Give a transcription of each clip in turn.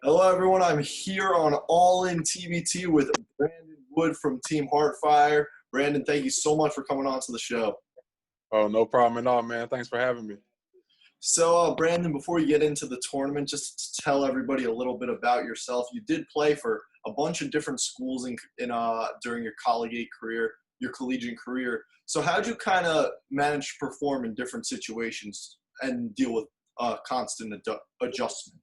Hello, everyone. I'm here on All In TBT with Brandon Wood from Team Heartfire. Brandon, thank you so much for coming on to the show. Oh, no problem at all, man. Thanks for having me. So, Brandon, before you get into the tournament, just to tell everybody a little bit about yourself. You did play for a bunch of different schools during your collegiate career, your collegiate career. So, how did you kind of manage to perform in different situations and deal with constant adjustment?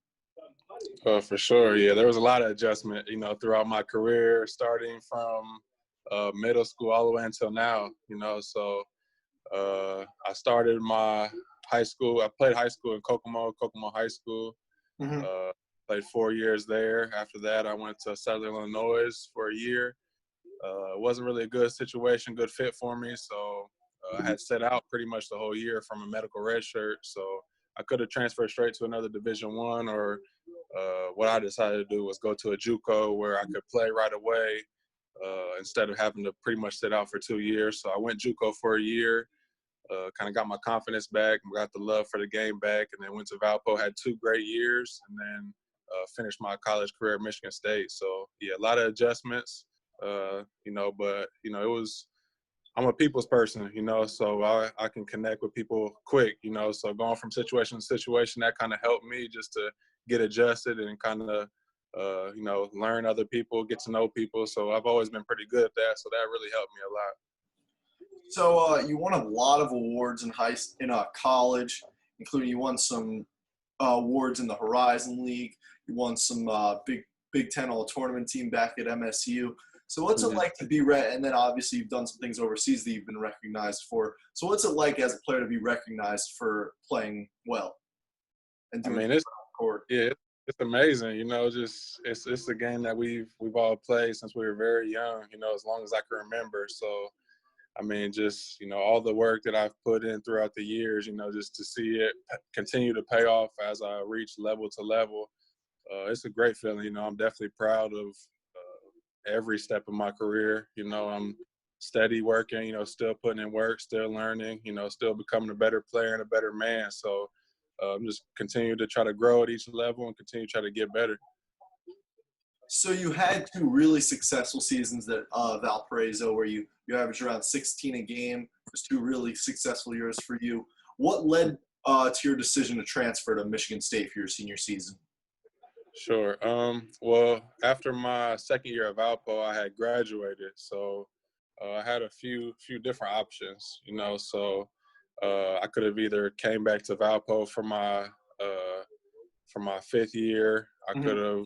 For sure, yeah. There was a lot of adjustment, throughout my career, starting from middle school all the way until now. I started my high school. I played high school in Kokomo High School. Mm-hmm. Played 4 years there. After that, I went to Southern Illinois for a year. It wasn't really a good situation, good fit for me. So I had set out pretty much the whole year from a medical red shirt. So I could have transferred straight to another Division I, or what I decided to do was go to a JUCO where I could play right away instead of having to pretty much sit out for 2 years. So I went JUCO for a year, kind of got my confidence back, got the love for the game back, and then went to Valpo, had 2 great years, and then finished my college career at Michigan State. So, yeah, a lot of adjustments, but it was – I'm a people's person, so I can connect with people quick, so going from situation to situation, that kind of helped me just to get adjusted and kind of, learn other people, get to know people. So I've always been pretty good at that. So that really helped me a lot. So you won a lot of awards in college, including you won some awards in the Horizon League. You won some Big Ten All Tournament team back at MSU. So what's it like to be and then obviously you've done some things overseas that you've been recognized for. So what's it like as a player to be recognized for playing well and doing it's court? Yeah, it's amazing. Just it's a game that we've all played since we were very young. As long as I can remember. So. All the work that I've put in throughout the years, just to see it continue to pay off as I reach level to level, it's a great feeling. I'm definitely proud of every step of my career. I'm steady working, still putting in work, still learning, still becoming a better player and a better man. So I'm just continue to try to grow at each level and continue to try to get better. So you had 2 really successful seasons at Valparaiso where you averaged around 16 a game. It was 2 really successful years for you. What led to your decision to transfer to Michigan State for your senior season? Sure. Well, after my second year of Valpo, I had graduated. So I had a few different options, So I could have either came back to Valpo for my 5th year. I could have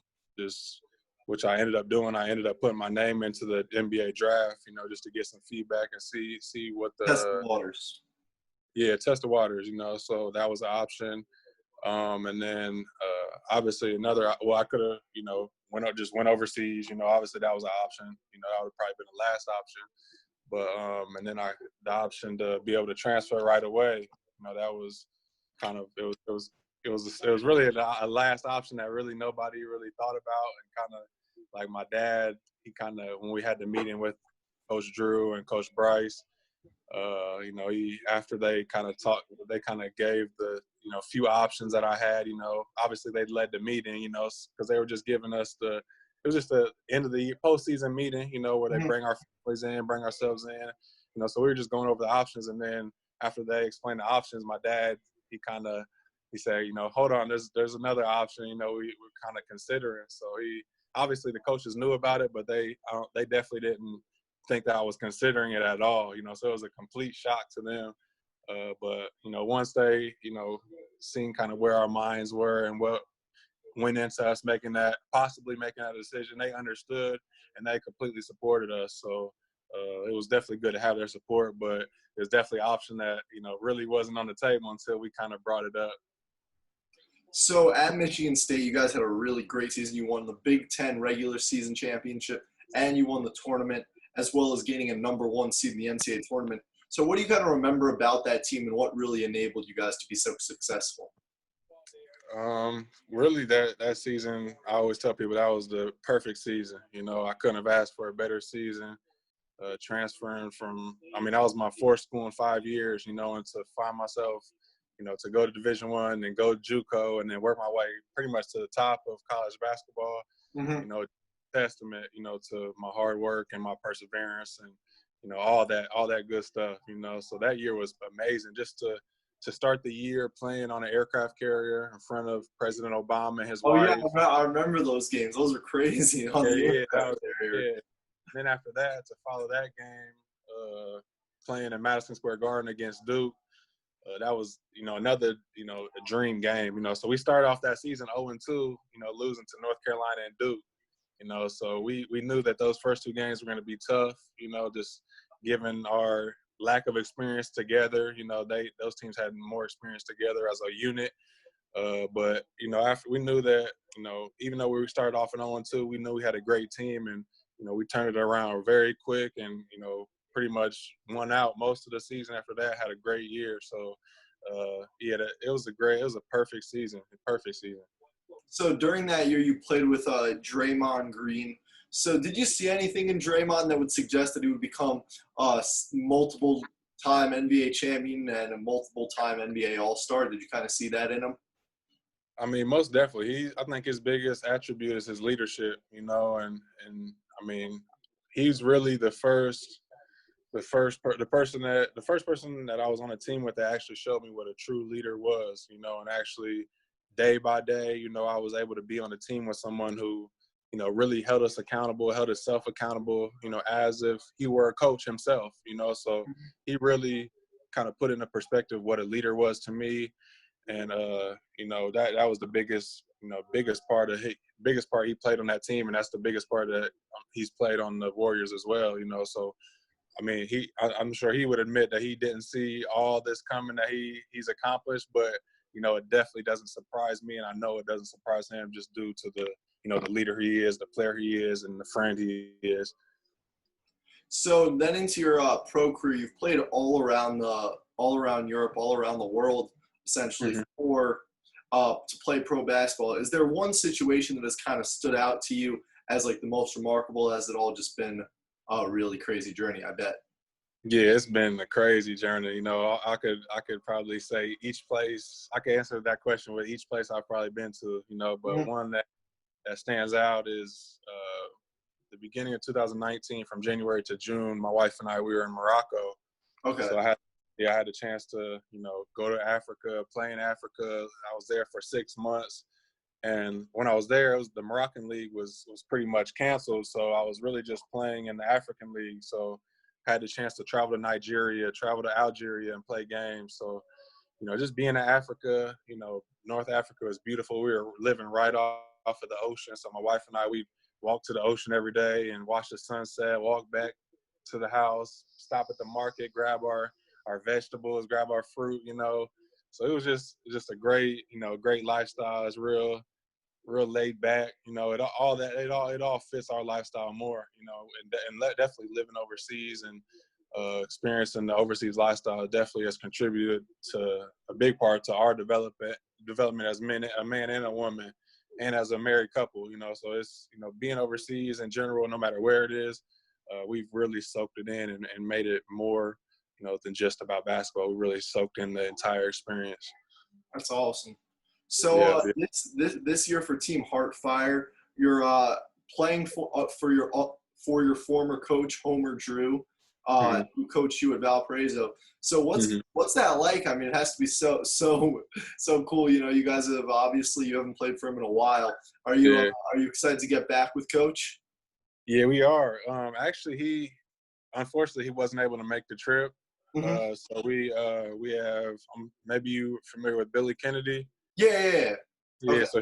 which I ended up doing. I ended up putting my name into the NBA draft, just to get some feedback and see what the test the waters. Yeah, test the waters, So that was an option. And then obviously I could have, went overseas. Obviously that was an option. That would have probably been the last option. But and then the option to be able to transfer right away. That was kind of it was really a last option that really nobody really thought about, and kind of like my dad, he kind of, when we had the meeting with Coach Drew and Coach Bryce, after they kind of talked, they kind of gave the few options that I had. Obviously they led the meeting, because they were just giving us it was just the end of the postseason meeting, where they bring our families in, bring ourselves in, so we were just going over the options, and then after they explained the options, my dad, he said, hold on, there's another option, we're kind of considering. So obviously the coaches knew about it, but they definitely didn't think that I was considering it at all, so it was a complete shock to them. But once they, seen kind of where our minds were and what went into us possibly making that decision, they understood and they completely supported us. So it was definitely good to have their support, but there's definitely an option that, really wasn't on the table until we kind of brought it up. So at Michigan State, you guys had a really great season. You won the Big Ten regular season championship, and you won the tournament, as well as gaining a number 1 seed in the NCAA tournament. So what do you kind of remember about that team, and what really enabled you guys to be so successful? Really that season, I always tell people that was the perfect season. I couldn't have asked for a better season. Transferring from, that was my 4th school in 5 years, and to find myself, to go to Division I and go to JUCO and then work my way pretty much to the top of college basketball, Mm-hmm. you know, testament, to my hard work and my perseverance and, all that good stuff, So that year was amazing just to start the year playing on an aircraft carrier in front of President Obama and his Oh yeah, wife. I remember those games. Those are crazy on Yeah, the yeah, aircraft carrier. yeah. Then after that, to follow that game, playing in Madison Square Garden against Duke, that was, another, a dream game, So we started off that season 0-2, losing to North Carolina and Duke, So we knew that those first two games were going to be tough, just given our lack of experience together. Those teams had more experience together as a unit. But after we knew that, even though we started off in 0-2, we knew we had a great team, and we turned it around very quick, and pretty much won out most of the season. After that, had a great year. So it was a perfect season. Perfect season. So during that year, you played with Draymond Green. So did you see anything in Draymond that would suggest that he would become a multiple-time NBA champion and a multiple-time NBA All-Star? Did you kind of see that in him? I mean, most definitely. I think his biggest attribute is his leadership, and I mean, he's really the first person that I was on a team with that actually showed me what a true leader was, and actually day by day, I was able to be on a team with someone who, really held us accountable, held himself accountable, as if he were a coach himself, so he really kind of put into perspective what a leader was to me. And that was the biggest part he played on that team, and that's the biggest part that he's played on the Warriors as well. So I mean, I'm sure he would admit that he didn't see all this coming that he's accomplished, but it definitely doesn't surprise me, and I know it doesn't surprise him just due to the the leader he is, the player he is, and the friend he is. So then into your pro career, you've played all around Europe, all around the world, essentially, Mm-hmm. for to play pro basketball. Is there one situation that has kind of stood out to you as like the most remarkable? Has it all just been a really crazy journey? I bet. Yeah, it's been a crazy journey. I could probably say each place. I could answer that question with each place I've probably been to. But Mm-hmm. one that stands out is the beginning of 2019, from January to June. My wife and we were in Morocco. Okay. So I had a chance to go to Africa, play in Africa. I was there for 6 months, and when I was there, the Moroccan league was pretty much canceled. So I was really just playing in the African league. So I had the chance to travel to Nigeria, travel to Algeria, and play games. So just being in Africa, North Africa is beautiful. We were living right off of the ocean. So my wife and we walk to the ocean every day and watch the sunset, walk back to the house, stop at the market, grab our vegetables, grab our fruit, So it was just a great, great lifestyle. It's real laid back, it all fits our lifestyle more, and definitely living overseas and experiencing the overseas lifestyle definitely has contributed to a big part to our development as a man and a woman, and as a married couple, So it's being overseas in general, no matter where it is, we've really soaked it in and made it more, than just about basketball. We really soaked in the entire experience. That's awesome. So Yeah. this year for Team Heartfire, you're playing for your former coach Homer Drew, Mm-hmm. who coached you at Valparaiso. So what's that like? I mean, it has to be so cool. You guys you haven't played for him in a while. Are you excited to get back with Coach? Yeah, we are. Actually, unfortunately, he wasn't able to make the trip. Mm-hmm. So we have, maybe you familiar with Billy Kennedy? Yeah. Yeah, Okay. so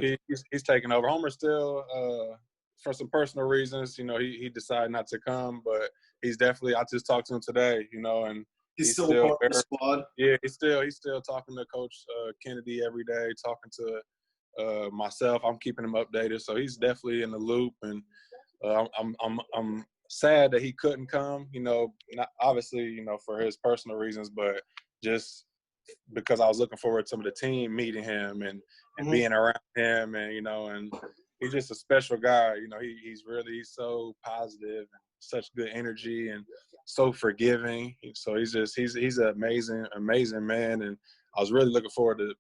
he's taking over. Homer still, for some personal reasons, he decided not to come, but he's definitely. I just talked to him today, and He's still a part of the squad. Yeah, he's still talking to Coach Kennedy every day, talking to myself. I'm keeping him updated, so he's definitely in the loop, and I'm sad that he couldn't come. Not obviously, for his personal reasons, but just because I was looking forward to the team meeting him and Mm-hmm. being around him, and and he's just a special guy. He's so positive and such good energy and so forgiving. So he's an amazing man, and I was really looking forward to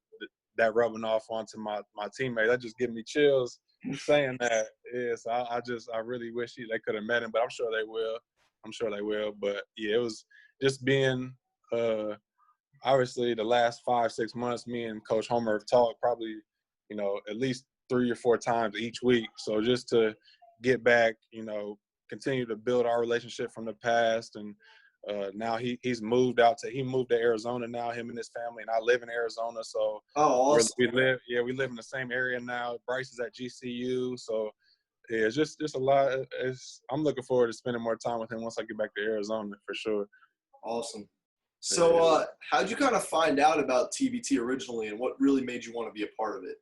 that rubbing off onto my teammates. That just gave me chills saying that. Yeah, so I really wish they could have met him, but I'm sure they will. I'm sure they will. But yeah, it was just being obviously the last 5-6 months. Me and Coach Homer have talked probably, at least 3 or 4 times each week. So just to get back, continue to build our relationship from the past. And now he's moved to Arizona now, him and his family, and I live in Arizona. So Oh, awesome. we live in the same area now. Bryce is at GCU. So yeah, it's just a lot. I'm looking forward to spending more time with him once I get back to Arizona for sure. Awesome. So, Yeah. how'd you kind of find out about TBT originally, and what really made you want to be a part of it?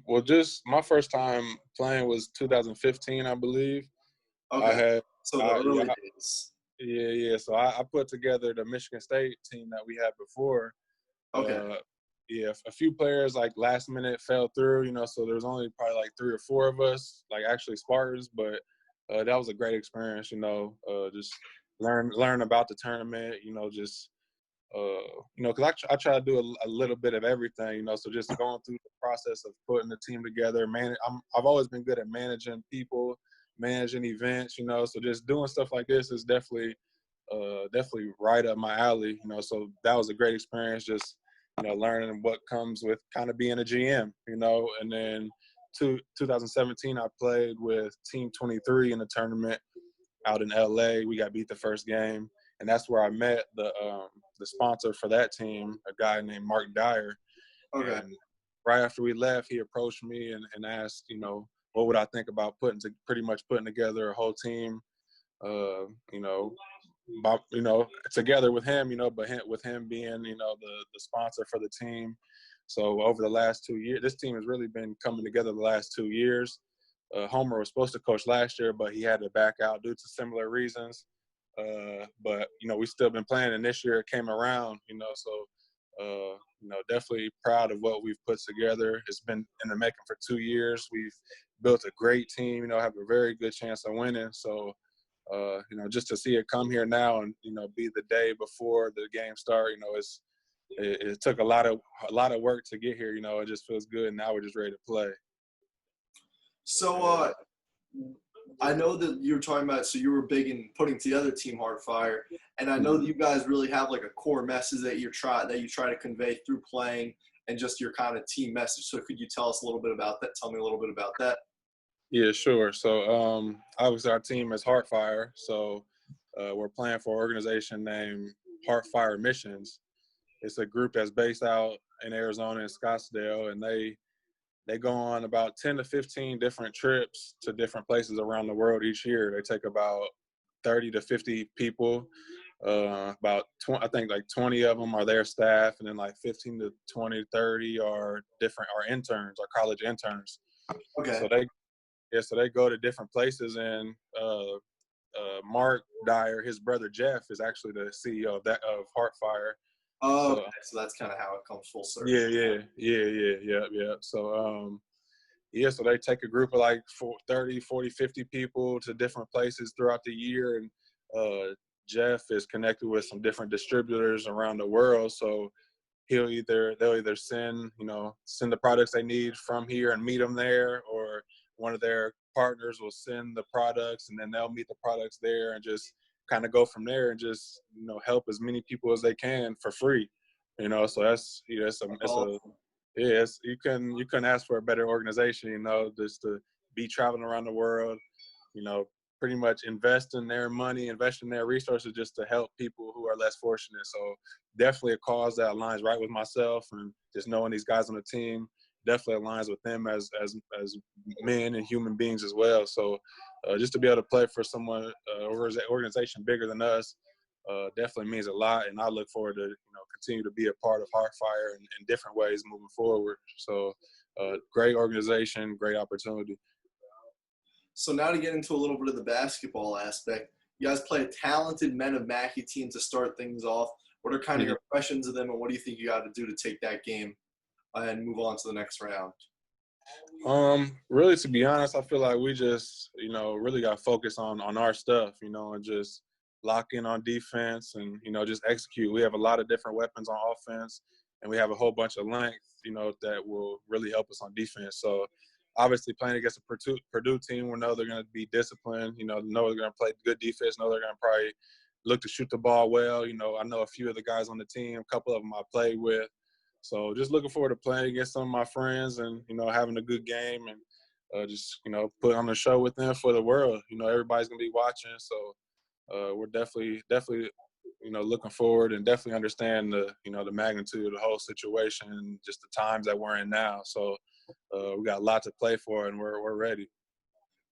Well, just my first time playing was 2015, I believe. I Okay. had, So the yeah, early days. yeah. So I put together the Michigan State team that we had before. Okay. Yeah, a few players like last minute fell through, so there's only probably like 3 or 4 of us, like actually Spartans, but that was a great experience, just learn about the tournament, just because I try to do a little bit of everything, so just going through the process of putting the team together, I've always been good at managing people, managing events, so just doing stuff like this is definitely right up my alley, so that was a great experience, just, learning what comes with kind of being a GM, and then 2017, I played with Team 23 in the tournament out in LA. We got beat the first game, and that's where I met the sponsor for that team, a guy named Mark Dyer. Okay. And right after we left, he approached me and asked, what would I think about pretty much putting together a whole team, together with him, but with him being, the sponsor for the team. So over the last 2 years, this team has really been coming together the last 2 years. Homer was supposed to coach last year, but he had to back out due to similar reasons. But we still been playing, and this year it came around. So definitely proud of what we've put together. It's been in the making for 2 years. We've built a great team. Have a very good chance of winning. So just to see it come here now and be the day before the game start, it took a lot of work to get here. It just feels good. Now we're just ready to play. So, I know that you were talking about, so you were big in putting together Team Heartfire, and I know that you guys really have like a core message that you try to convey through playing and just your kind of team message. So could you tell us a little bit about that? Tell me a little bit about that. Yeah, sure. So obviously our team is Heartfire. So we're playing for an organization named Heartfire Missions. It's a group that's based out in Arizona and Scottsdale, and they go on about 10 to 15 different trips to different places around the world each year. They take about 30 to 50 people. About 20, I think like 20 of them are their staff, and then like 15 to 20, 30 are interns, or college interns. Okay. So they go to different places, and Mark Dyer, his brother Jeff, is actually the CEO of Heartfire. Oh, So okay. So that's kind of how it comes full circle. yeah. So so they take a group of like 30, 40, 50 people to different places throughout the year, and Jeff is connected with some different distributors around the world. So they'll either send the products they need from here and meet them there, or one of their partners will send the products, and then they'll meet the products there and just kind of go from there and just help as many people as they can for free. So that's you couldn't ask for a better organization, just to be traveling around the world, pretty much invest in their money, invest in their resources just to help people who are less fortunate. So definitely a cause that aligns right with myself, and just knowing these guys on the team definitely aligns with them as men and human beings as well. So just to be able to play for someone, organization bigger than us, definitely means a lot, and I look forward to continue to be a part of Heartfire in different ways moving forward. So great organization, great opportunity. So now to get into a little bit of the basketball aspect, you guys play a talented Men of Mackey team to start things off. What are kind of your impressions of them, and what do you think you got to do to take that game and move on to the next round? Really, to be honest, I feel like we just, really got to focus on our stuff, and just lock in on defense and, just execute. We have a lot of different weapons on offense, and we have a whole bunch of length, that will really help us on defense. So obviously playing against a Purdue team, we know they're going to be disciplined, know they're going to play good defense, know they're going to probably look to shoot the ball well. I know a few of the guys on the team, a couple of them I played with. So just looking forward to playing against some of my friends and, having a good game and just, put on a show with them for the world. Everybody's going to be watching. So we're definitely, looking forward and definitely understand the, the magnitude of the whole situation and just the times that we're in now. So we got a lot to play for and we're ready.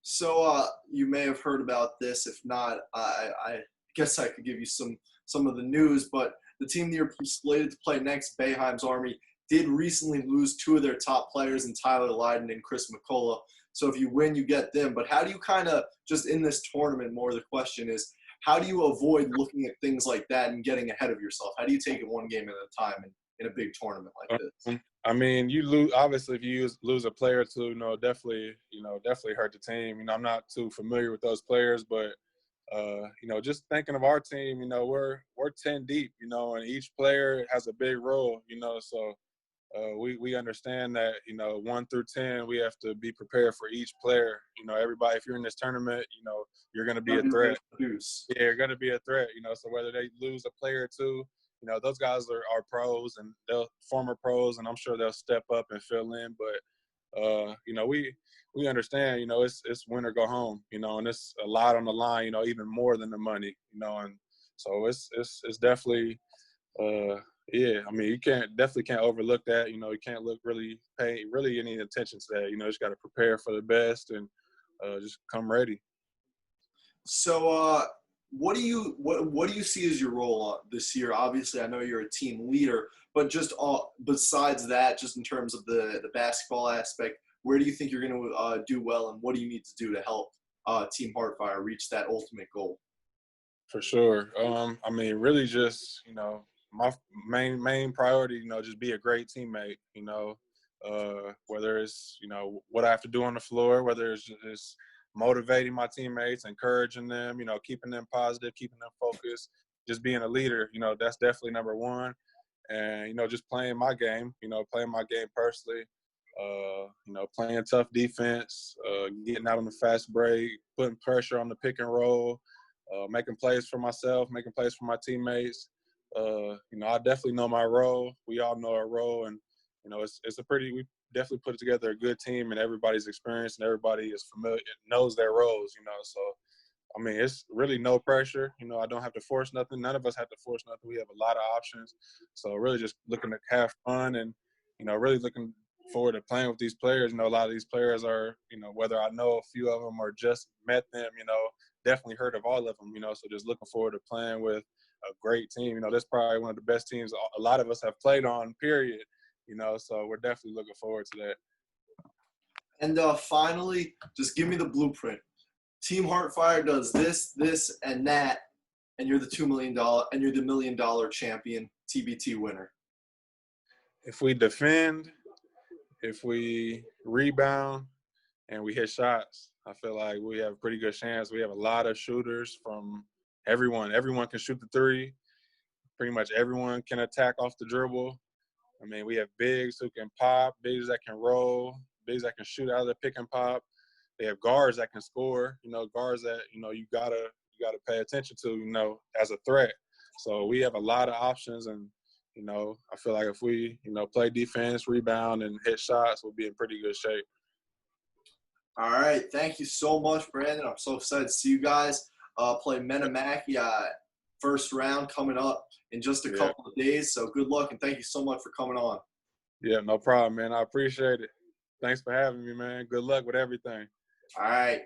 So you may have heard about this. If not, I guess I could give you some of the news, but the team that you're slated to play next, Boeheim's Army, did recently lose two of their top players in Tyler Lydon and Chris McCullough. So if you win, you get them. But how do you kind of, just in this tournament, more the question is, how do you avoid looking at things like that and getting ahead of yourself? How do you take it one game at a time in a big tournament like this? I mean, you lose, obviously, if you lose a player or two, definitely hurt the team. I'm not too familiar with those players, but just thinking of our team, we're 10 deep, and each player has a big role, so we understand that, 1 through 10, we have to be prepared for each player. Everybody, if you're in this tournament, you're going to be a threat. Yeah, you're going to be a threat, so whether they lose a player or two, those guys are pros and they'll former pros, and I'm sure they'll step up and fill in. But, we understand, it's win or go home, and it's a lot on the line, even more than the money, and so it's definitely, yeah, I mean, you definitely can't overlook that, you can't pay any attention to that, you just got to prepare for the best and just come ready. So what do you see as your role this year? Obviously, I know you're a team leader, but just besides that, just in terms of the basketball aspect, where do you think you're going to do well, and what do you need to do to help Team Heartfire reach that ultimate goal? For sure. I mean, really just, my main priority, just be a great teammate, whether it's, what I have to do on the floor, whether it's just motivating my teammates, encouraging them, keeping them positive, keeping them focused, just being a leader, that's definitely number one. And, just playing my game, playing my game personally, playing tough defense, getting out on the fast break, putting pressure on the pick and roll, making plays for myself, making plays for my teammates. I definitely know my role. We all know our role, and we definitely put together a good team, and everybody's experienced and everybody is familiar, knows their roles. So I mean, it's really no pressure. I don't have to force nothing. None of us have to force nothing. We have a lot of options. So really just looking to have fun and, really looking forward to playing with these players. A lot of these players are, whether I know a few of them or just met them, definitely heard of all of them, so just looking forward to playing with a great team. That's probably one of the best teams a lot of us have played on, period, so we're definitely looking forward to that. And finally, just give me the blueprint. Team Heartfire does this, and that, and you're the $2 million and you're the $1 million champion TBT winner. If we defend, if we rebound, and we hit shots, I feel like we have a pretty good chance. We have a lot of shooters from everyone. Everyone can shoot the three. Pretty much everyone can attack off the dribble. I mean, we have bigs who can pop, bigs that can roll, bigs that can shoot out of the pick and pop. They have guards that can score, guards that, you gotta pay attention to, as a threat. So we have a lot of options, and, I feel like if we, play defense, rebound, and hit shots, we'll be in pretty good shape. All right. Thank you so much, Brandon. I'm so excited to see you guys play Metamaki first round coming up in just a couple of days. So good luck, and thank you so much for coming on. Yeah, no problem, man. I appreciate it. Thanks for having me, man. Good luck with everything. All right.